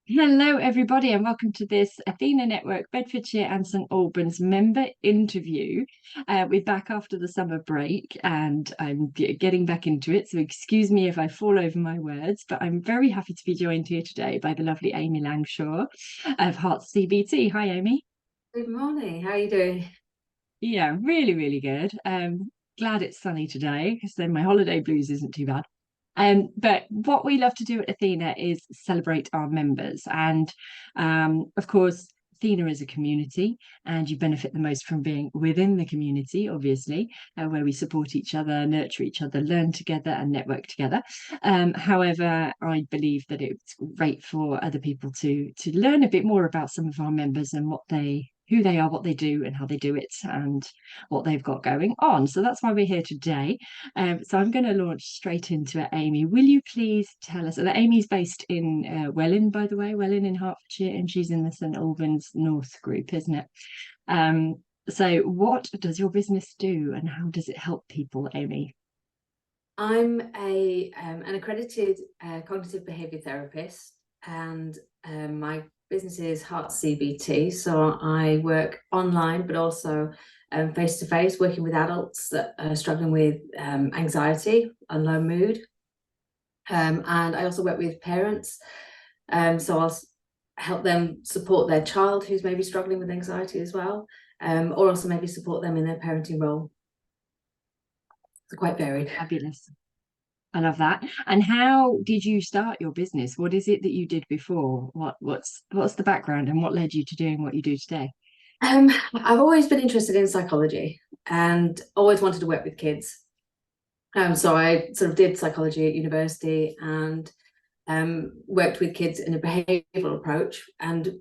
Hello, everybody, and welcome to this Athena Network Bedfordshire and St Albans member interview. We're back after the summer break, and I'm getting back into it. So excuse me if I fall over my words, but I'm very happy to be joined here today by the lovely Amy Langshaw of Herts CBT. Hi, Amy. Good morning. How are you doing? Yeah, really, really good. Glad it's sunny today because then my holiday blues isn't too bad. But what we love to do at Athena is celebrate our members. And of course, Athena is a community, and you benefit the most from being within the community, obviously, where we support each other, nurture each other, learn together, and network together. However, I believe that it's great for other people to learn a bit more about some of our members and who they are, what they do, and how they do it, and what they've got going on. So that's why we're here today. So I'm going to launch straight into it, Amy. Will you please tell us that Amy's based in Welwyn, by the way, Welwyn in Hertfordshire, and she's in the St Albans North group, isn't it? Um, so what does your business do, and how does it help people, Amy? I'm an accredited cognitive behaviour therapist, and my business is Herts CBT. So I work online, but also face to face, working with adults that are struggling with anxiety and low mood. And I also work with parents. So I'll help them support their child who's maybe struggling with anxiety as well, or also maybe support them in their parenting role. It's quite varied. Fabulous. I love that. And how did you start your business? What is it that you did before? What's the background, and what led you to doing what you do today? I've always been interested in psychology and always wanted to work with kids. So I sort of did psychology at university and worked with kids in a behavioural approach and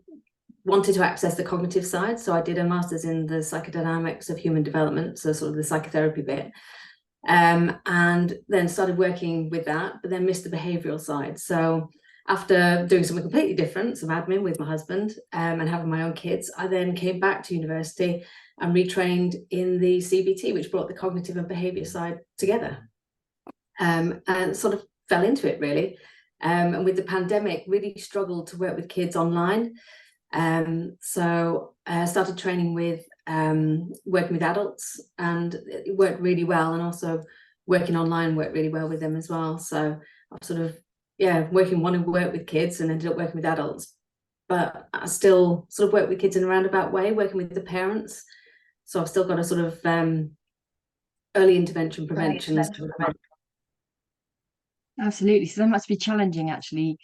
wanted to access the cognitive side. So I did a master's in the psychodynamics of human development, so sort of the psychotherapy bit. And then started working with that, but then missed the behavioural side. So after doing something completely different, some admin with my husband, and having my own kids, I then came back to university and retrained in the CBT, which brought the cognitive and behaviour side together, and sort of fell into it really. And with the pandemic, really struggled to work with kids online. So I started training with working with adults, and it worked really well, and also working online worked really well with them as well. So I've sort of wanted to work with kids and ended up working with adults, but I still sort of work with kids in a roundabout way, working with the parents. So I've still got a sort of early intervention prevention. Absolutely. So that must be challenging, actually,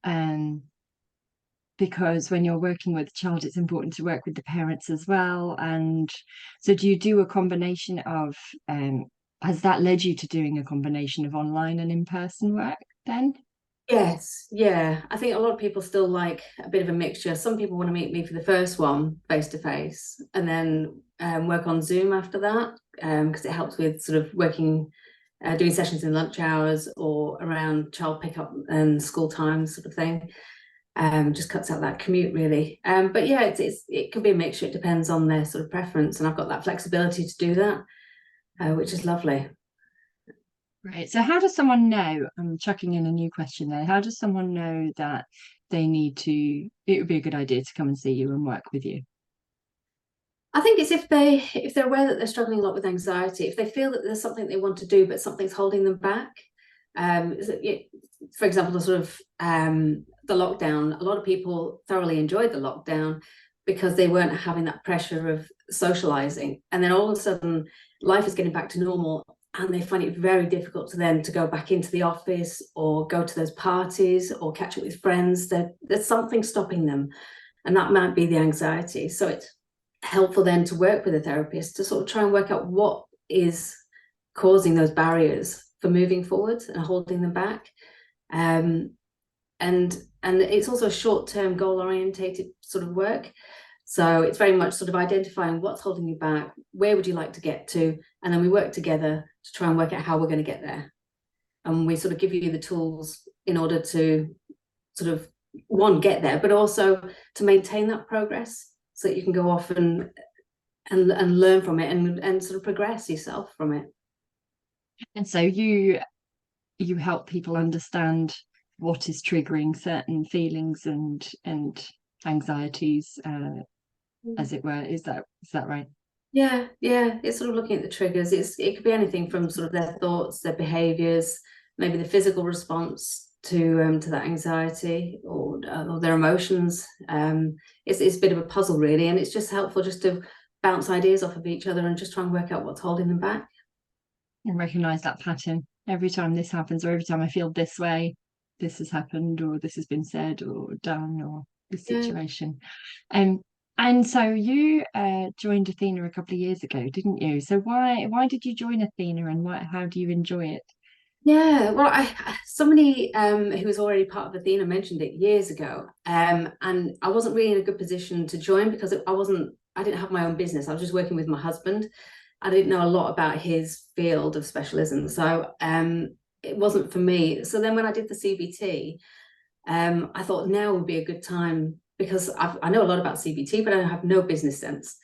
um, because when you're working with a child, it's important to work with the parents as well. And so, do you do a combination of, has that led you to doing a combination of online and in-person work then? Yes, yeah. I think a lot of people still like a bit of a mixture. Some people want to meet me for the first one face to face, and then work on Zoom after that, because it helps with sort of working, doing sessions in lunch hours or around child pickup and school times sort of thing. Just cuts out that commute really. But yeah, it could be a mixture. It depends on their sort of preference, and I've got that flexibility to do that, which is lovely. Right. So how does someone know? I'm chucking in a new question there. How does someone know that it would be a good idea to come and see you and work with you? I think it's if they're aware that they're struggling a lot with anxiety, if they feel that there's something they want to do but something's holding them back. For example, the lockdown. A lot of people thoroughly enjoyed the lockdown because they weren't having that pressure of socializing, and then all of a sudden life is getting back to normal, and they find it very difficult to then to go back into the office or go to those parties or catch up with friends. There's something stopping them, and that might be the anxiety. So it's helpful then to work with a therapist to sort of try and work out what is causing those barriers for moving forward and holding them back. Um, and it's also short-term goal orientated sort of work. So it's very much sort of identifying what's holding you back, where would you like to get to, and then we work together to try and work out how we're going to get there. And we sort of give you the tools in order to sort of one, get there, but also to maintain that progress so that you can go off and learn from it and sort of progress yourself from it. And so you help people understand what is triggering certain feelings and anxieties, as it were. Is that right? Yeah, yeah. It's sort of looking at the triggers. It could be anything from sort of their thoughts, their behaviors, maybe the physical response to that anxiety or their emotions. It's a bit of a puzzle really, and it's just helpful just to bounce ideas off of each other and just try and work out what's holding them back. And recognize that pattern. Every time this happens, or every time I feel this way, this has happened, or this has been said or done, or this Yeah. situation. Um, and so you joined Athena a couple of years ago, didn't you? So why did you join Athena, and how do you enjoy it? Yeah, well, somebody who was already part of Athena mentioned it years ago, and I wasn't really in a good position to join because I didn't have my own business. I was just working with my husband. I didn't know a lot about his field of specialism, so it wasn't for me. So then when I did the CBT, I thought now would be a good time because I know a lot about CBT, but I have no business sense.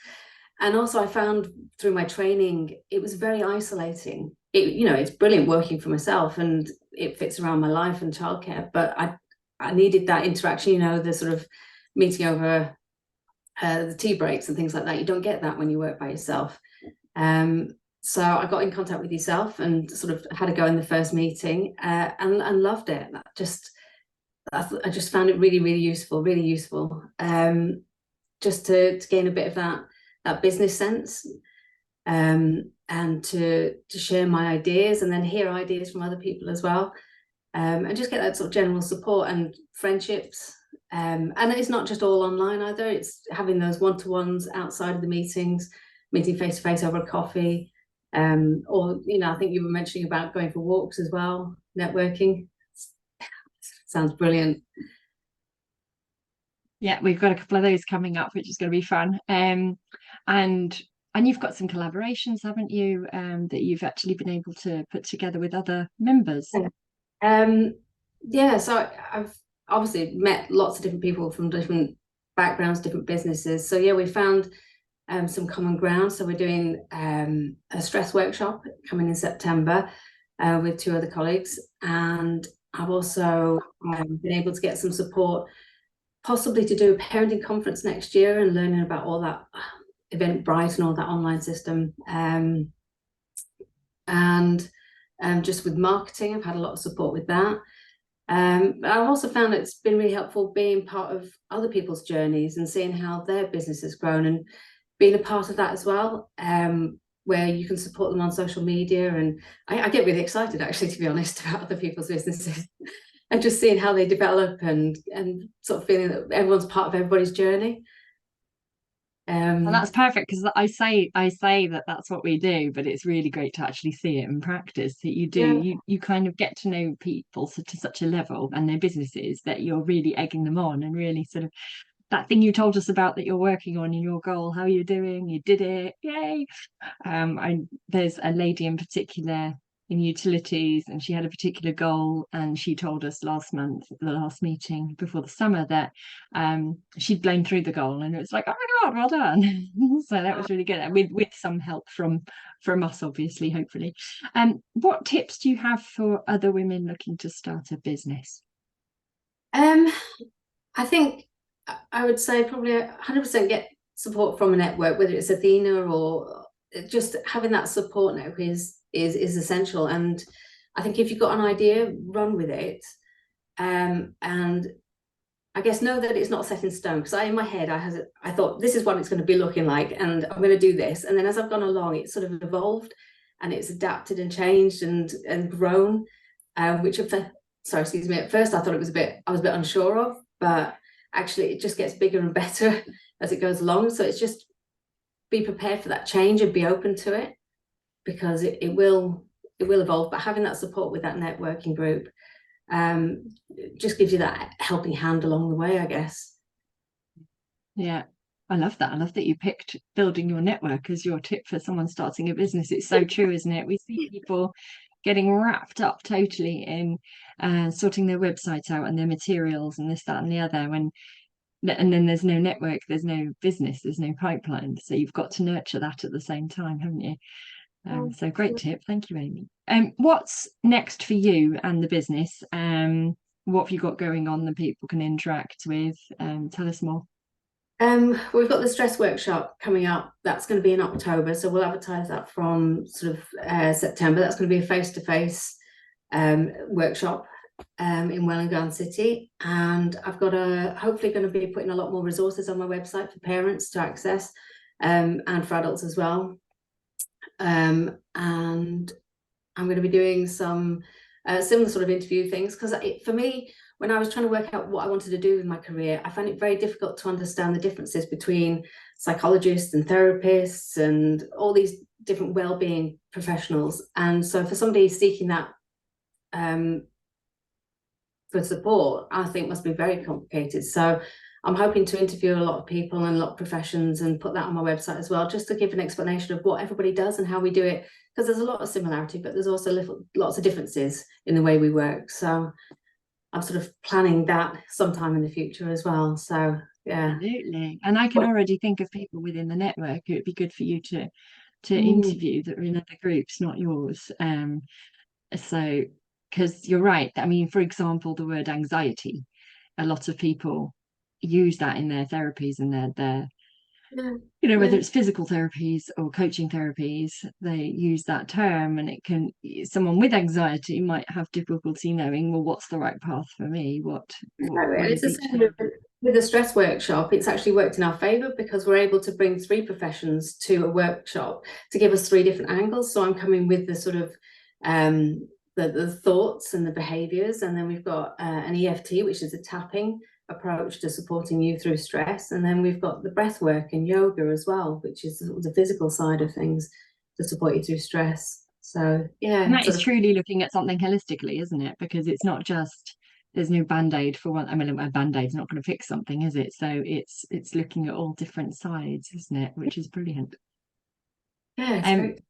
And also I found through my training, it was very isolating. It's brilliant working for myself and it fits around my life and childcare, but I needed that interaction, the sort of meeting over the tea breaks and things like that. You don't get that when you work by yourself. So I got in contact with yourself and sort of had a go in the first meeting and loved it. I just found it really, really useful, just to gain a bit of that business sense, and to share my ideas and then hear ideas from other people as well, and just get that sort of general support and friendships. And it's not just all online either. It's having those one-to-ones outside of the meetings, meeting face-to-face over a coffee, or I think you were mentioning about going for walks as well, networking. Sounds brilliant. Yeah, we've got a couple of those coming up, which is going to be fun. And you've got some collaborations, haven't you, that you've actually been able to put together with other members? Yeah, so I've obviously met lots of different people from different backgrounds, different businesses. So yeah, we found some common ground. So we're doing a stress workshop coming in September with two other colleagues, and I've also been able to get some support, possibly to do a parenting conference next year and learning about all that Eventbrite and all that online system. And just with marketing, I've had a lot of support with that. But I've also found it's been really helpful being part of other people's journeys and seeing how their business has grown and being a part of that as well, where you can support them on social media. And I get really excited, actually, to be honest, about other people's businesses and just seeing how they develop and sort of feeling that everyone's part of everybody's journey. Well, that's perfect because I say that that's what we do, but it's really great to actually see it in practice. That you do, Yeah. you kind of get to know people to such a level and their businesses that you're really egging them on and really sort of that thing you told us about that you're working on in your goal. How you're doing? You did it! Yay! There's a lady in particular in utilities, and she had a particular goal, and she told us last month, at the last meeting before the summer, that she'd blown through the goal, and it was like, oh my god, well done. So that was really good, and with some help from us, obviously, hopefully. What tips do you have for other women looking to start a business? I think I would say probably 100% get support from a network, whether it's Athena or just having that support network is essential. And I think if you've got an idea, run with it. And I guess know that it's not set in stone, because in my head I thought this is what it's going to be looking like and I'm going to do this, and then as I've gone along it's sort of evolved and it's adapted and changed and grown, which at first I thought I was a bit unsure of, but actually it just gets bigger and better as it goes along. So it's just be prepared for that change and be open to it, because it will evolve. But having that support with that networking group just gives you that helping hand along the way, I guess. Yeah, I love that. I love that you picked building your network as your tip for someone starting a business. It's so true, isn't it? We see people getting wrapped up totally in sorting their websites out and their materials and this, that, and the other. And then there's no network, there's no business, there's no pipeline. So you've got to nurture that at the same time, haven't you? So great tip. Thank you, Amy. What's next for you and the business? what have you got going on that people can interact with? Tell us more. We've got the stress workshop coming up. That's going to be in October, so we'll advertise that from sort of September. That's going to be a face-to-face workshop in Welwyn City, and I've got hopefully going to be putting a lot more resources on my website for parents to access, and for adults as well. And I'm going to be doing some similar sort of interview things, because for me, when I was trying to work out what I wanted to do with my career, I found it very difficult to understand the differences between psychologists and therapists and all these different well-being professionals. And so for somebody seeking that for support, I think must be very complicated. So I'm hoping to interview a lot of people and a lot of professions and put that on my website as well, just to give an explanation of what everybody does and how we do it, because there's a lot of similarity, but there's also lots of differences in the way we work. So I'm sort of planning that sometime in the future as well. So yeah. Absolutely. And I can already think of people within the network who it'd be good for you to interview that are in other groups, not yours. So because you're right. I mean, for example, the word anxiety, a lot of people use that in their therapies and their you know, whether it's physical therapies or coaching therapies, they use that term, and it can, someone with anxiety might have difficulty knowing, well, what's the right path for me? What It's is the each same thing? with the stress workshop. It's actually worked in our favour, because we're able to bring 3 professions to a workshop to give us 3 different angles. So I'm coming with the sort of the thoughts and the behaviours, and then we've got an EFT, which is a tapping approach to supporting you through stress, and then we've got the breath work and yoga as well, which is the physical side of things to support you through stress. So yeah, And that is truly looking at something holistically, isn't it? Because it's not just, there's no band-aid for one. I mean, a band-aid's not going to fix something, is it? So it's looking at all different sides, isn't it? Which is brilliant. yeah, it's Um, great.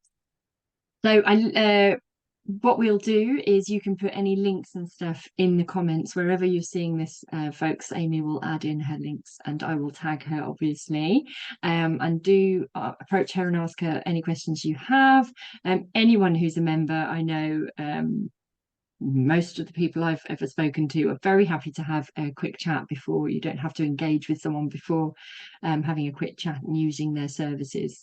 so what we'll do is you can put any links and stuff in the comments wherever you're seeing this, folks. Amy will add in her links and I will tag her, obviously, and do approach her and ask her any questions you have. Anyone who's a member, I know most of the people I've ever spoken to are very happy to have a quick chat before. You don't have to engage with someone before having a quick chat and using their services.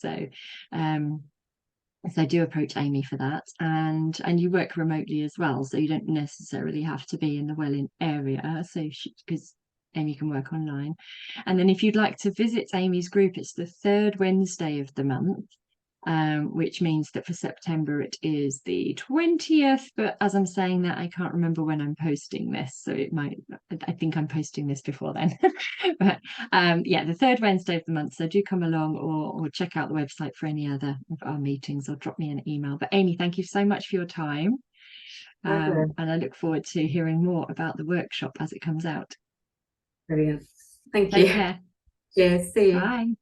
So do approach Amy for that, and you work remotely as well, so you don't necessarily have to be in the Welwyn area. So because Amy can work online, and then if you'd like to visit Amy's group, it's the 3rd Wednesday of the month, which means that for September it is the 20th. But as I'm saying that, I can't remember when I'm posting this, so it might, I think I'm posting this before then. But yeah, the 3rd Wednesday of the month. So do come along, or check out the website for any other of our meetings, or drop me an email. But Amy, thank you so much for your time. And I look forward to hearing more about the workshop as it comes out. Brilliant. Thank Take you. care. Cheers. See you. Bye.